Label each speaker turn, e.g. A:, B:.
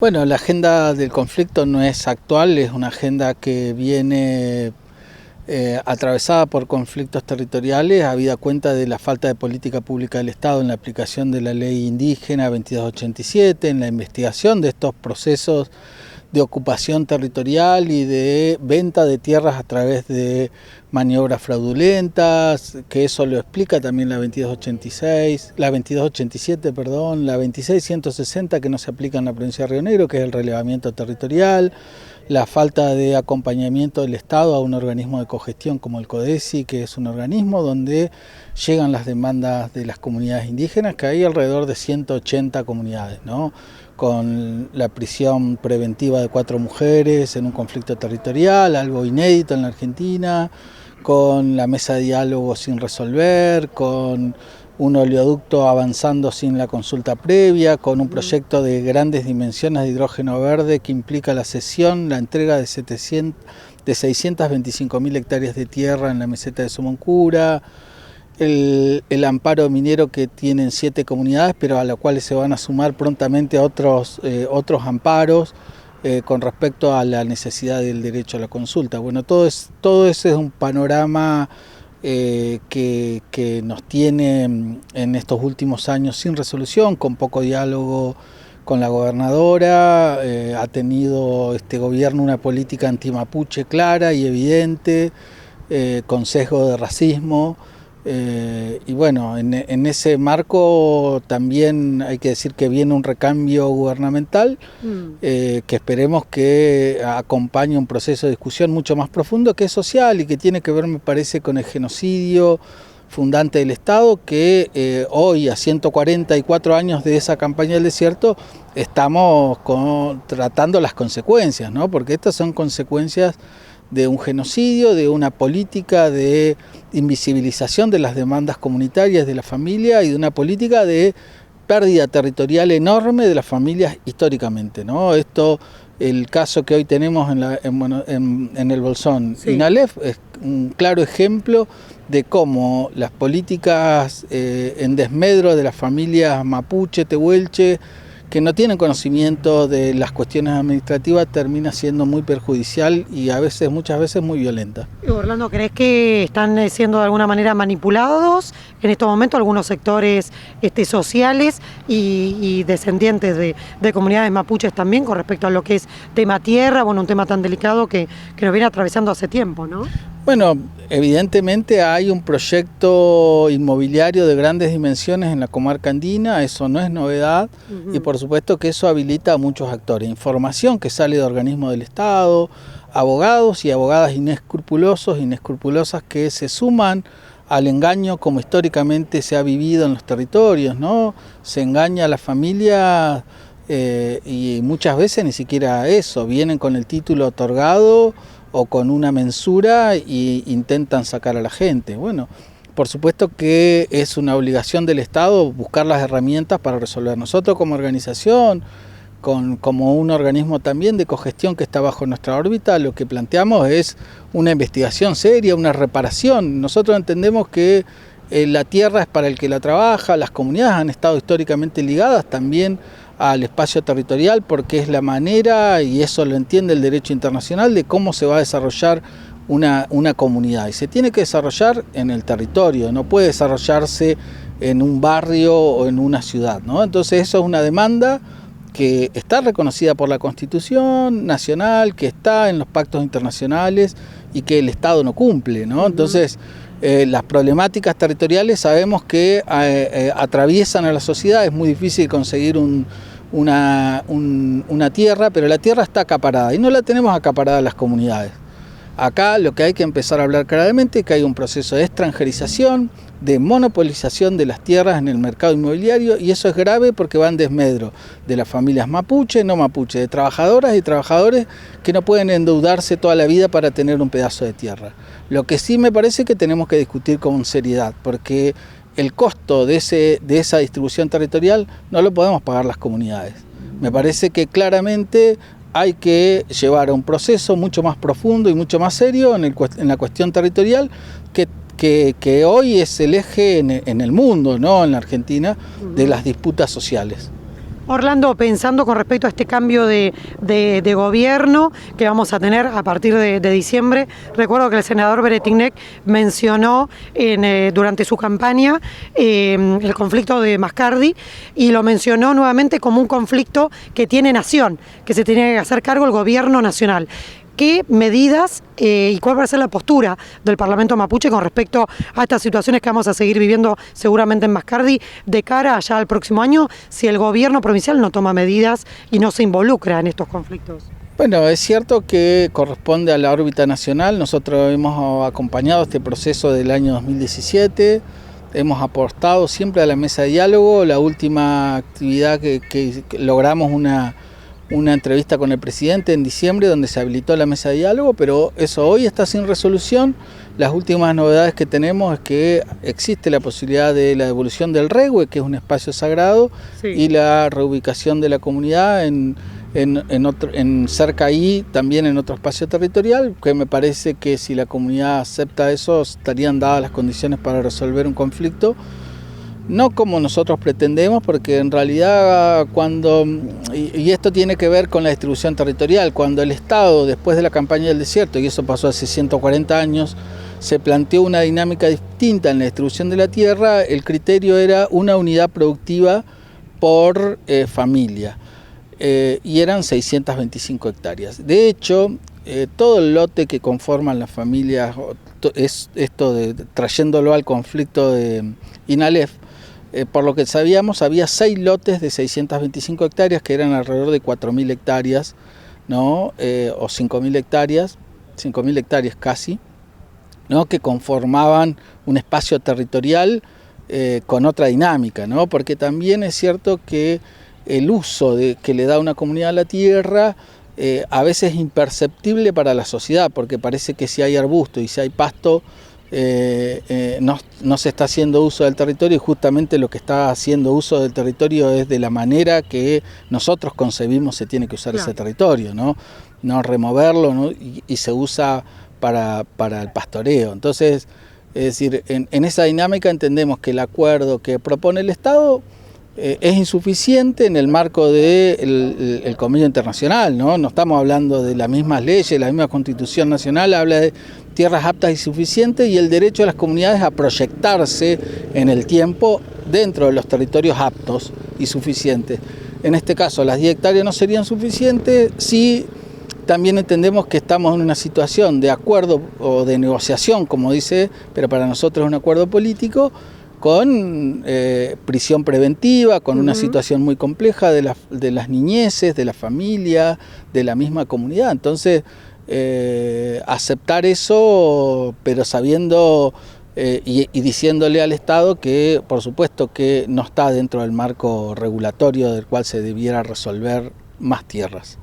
A: Bueno, la agenda del conflicto no es actual, es una agenda que viene atravesada por conflictos territoriales, habida cuenta de la falta de política pública del Estado en la aplicación de la ley indígena 2287, en la investigación de estos procesos de ocupación territorial y de venta de tierras a través de maniobras fraudulentas, que eso lo explica también la 2286, la 2287, perdón, la 26160 que no se aplica en la provincia de Río Negro, que es el relevamiento territorial, la falta de acompañamiento del Estado a un organismo de cogestión como el CODECI, que es un organismo donde llegan las demandas de las comunidades indígenas, que hay alrededor de 180 comunidades, ¿no? Con la prisión preventiva de 4 mujeres en un conflicto territorial, algo inédito en la Argentina, con la mesa de diálogo sin resolver, con un oleoducto avanzando sin la consulta previa, con un proyecto de grandes dimensiones de hidrógeno verde que implica la cesión, la entrega de 625.000 hectáreas de tierra en la meseta de Somoncura, el amparo minero que tienen 7 comunidades, pero a las cuales se van a sumar prontamente otros amparos con respecto a la necesidad del derecho a la consulta. Bueno, todo ese es un panorama que nos tiene en estos últimos años sin resolución, con poco diálogo con la gobernadora. Ha tenido este gobierno una política antimapuche clara y evidente, con sesgo de racismo. Y bueno, en ese marco también hay que decir que viene un recambio gubernamental que esperemos que acompañe un proceso de discusión mucho más profundo, que es social y que tiene que ver, me parece, con el genocidio fundante del Estado, que hoy, a 144 años de esa campaña del desierto, estamos tratando las consecuencias, ¿no? Porque estas son consecuencias de un genocidio, de una política de invisibilización de las demandas comunitarias de la familia y de una política de pérdida territorial enorme de las familias históricamente, ¿no? El caso que hoy tenemos en el Bolsón, sí, Inalef, es un claro ejemplo de cómo las políticas en desmedro de las familias mapuche, tehuelche, que no tienen conocimiento de las cuestiones administrativas, termina siendo muy perjudicial y muchas veces muy violenta.
B: Orlando, ¿crees que están siendo de alguna manera manipulados en estos momentos algunos sectores sociales y descendientes de comunidades mapuches también con respecto a lo que es tema tierra, un tema tan delicado que nos viene atravesando hace tiempo, ¿no?
A: Bueno, evidentemente hay un proyecto inmobiliario de grandes dimensiones en la comarca andina, eso no es novedad, y por supuesto que eso habilita a muchos actores. Información que sale de organismos del Estado, abogados y abogadas inescrupulosas que se suman al engaño como históricamente se ha vivido en los territorios, ¿no? Se engaña a la familia y muchas veces ni siquiera eso, vienen con el título otorgado o con una mensura e intentan sacar a la gente. Bueno, por supuesto que es una obligación del Estado buscar las herramientas para resolver. Nosotros como organización, como un organismo también de cogestión que está bajo nuestra órbita, lo que planteamos es una investigación seria, una reparación. Nosotros entendemos que la tierra es para el que la trabaja, las comunidades han estado históricamente ligadas también al espacio territorial porque es la manera, y eso lo entiende el derecho internacional, de cómo se va a desarrollar una comunidad. Y se tiene que desarrollar en el territorio, no puede desarrollarse en un barrio o en una ciudad, ¿no? Entonces eso es una demanda que está reconocida por la Constitución Nacional, que está en los pactos internacionales y que el Estado no cumple, ¿no? Entonces las problemáticas territoriales sabemos que atraviesan a la sociedad, es muy difícil conseguir una tierra, pero la tierra está acaparada y no la tenemos acaparada las comunidades. Acá lo que hay que empezar a hablar claramente es que hay un proceso de extranjerización, de monopolización de las tierras en el mercado inmobiliario, y eso es grave porque va en desmedro de las familias mapuche, no mapuche, de trabajadoras y trabajadores que no pueden endeudarse toda la vida para tener un pedazo de tierra. Lo que sí me parece que tenemos que discutir con seriedad, porque el costo de esa distribución territorial no lo podemos pagar las comunidades. Me parece que claramente hay que llevar a un proceso mucho más profundo y mucho más serio en la cuestión territorial que hoy es el eje en el mundo, ¿no? En la Argentina, de las disputas sociales.
B: Orlando, pensando con respecto a este cambio de gobierno que vamos a tener a partir de diciembre, recuerdo que el senador Bretigneck mencionó durante su campaña el conflicto de Mascardi y lo mencionó nuevamente como un conflicto que tiene nación, que se tiene que hacer cargo el gobierno nacional. ¿Qué medidas y cuál va a ser la postura del Parlamento mapuche con respecto a estas situaciones que vamos a seguir viviendo seguramente en Mascardi de cara allá al próximo año si el gobierno provincial no toma medidas y no se involucra en estos conflictos?
A: Bueno, es cierto que corresponde a la órbita nacional. Nosotros hemos acompañado este proceso del año 2017, hemos aportado siempre a la mesa de diálogo. La última actividad que logramos una entrevista con el presidente en diciembre donde se habilitó la mesa de diálogo, pero eso hoy está sin resolución. Las últimas novedades que tenemos es que existe la posibilidad de la devolución del Rehue, que es un espacio sagrado, sí, y la reubicación de la comunidad en cerca ahí, también en otro espacio territorial, que me parece que si la comunidad acepta eso, estarían dadas las condiciones para resolver un conflicto. No como nosotros pretendemos, porque en realidad y esto tiene que ver con la distribución territorial, cuando el Estado, después de la campaña del desierto, y eso pasó hace 140 años, se planteó una dinámica distinta en la distribución de la tierra, el criterio era una unidad productiva por familia, y eran 625 hectáreas. De hecho, todo el lote que conforman las familias, trayéndolo al conflicto de Inalef, por lo que sabíamos, había 6 lotes de 625 hectáreas, que eran alrededor de 4.000 hectáreas, ¿no? O 5.000 hectáreas, 5.000 hectáreas casi, ¿no? Que conformaban un espacio territorial con otra dinámica, ¿no? Porque también es cierto que el uso que le da una comunidad a la tierra a veces es imperceptible para la sociedad, porque parece que si hay arbusto y si hay pasto, no se está haciendo uso del territorio, y justamente lo que está haciendo uso del territorio es de la manera que nosotros concebimos se tiene que usar, claro, ese territorio, no removerlo, ¿no? Y se usa para el pastoreo. Entonces, es decir, en esa dinámica entendemos que el acuerdo que propone el Estado es insuficiente en el marco del comercio internacional, ¿no? No estamos hablando de las mismas leyes, la misma Constitución Nacional habla de tierras aptas y suficientes y el derecho de las comunidades a proyectarse en el tiempo dentro de los territorios aptos y suficientes. En este caso, las 10 hectáreas no serían suficientes si también entendemos que estamos en una situación de acuerdo o de negociación, como dice, pero para nosotros es un acuerdo político, con prisión preventiva, con una situación muy compleja de las niñeces, de la familia, de la misma comunidad. Entonces, aceptar eso, pero sabiendo y diciéndole al Estado que, por supuesto, que no está dentro del marco regulatorio del cual se debiera resolver más tierras.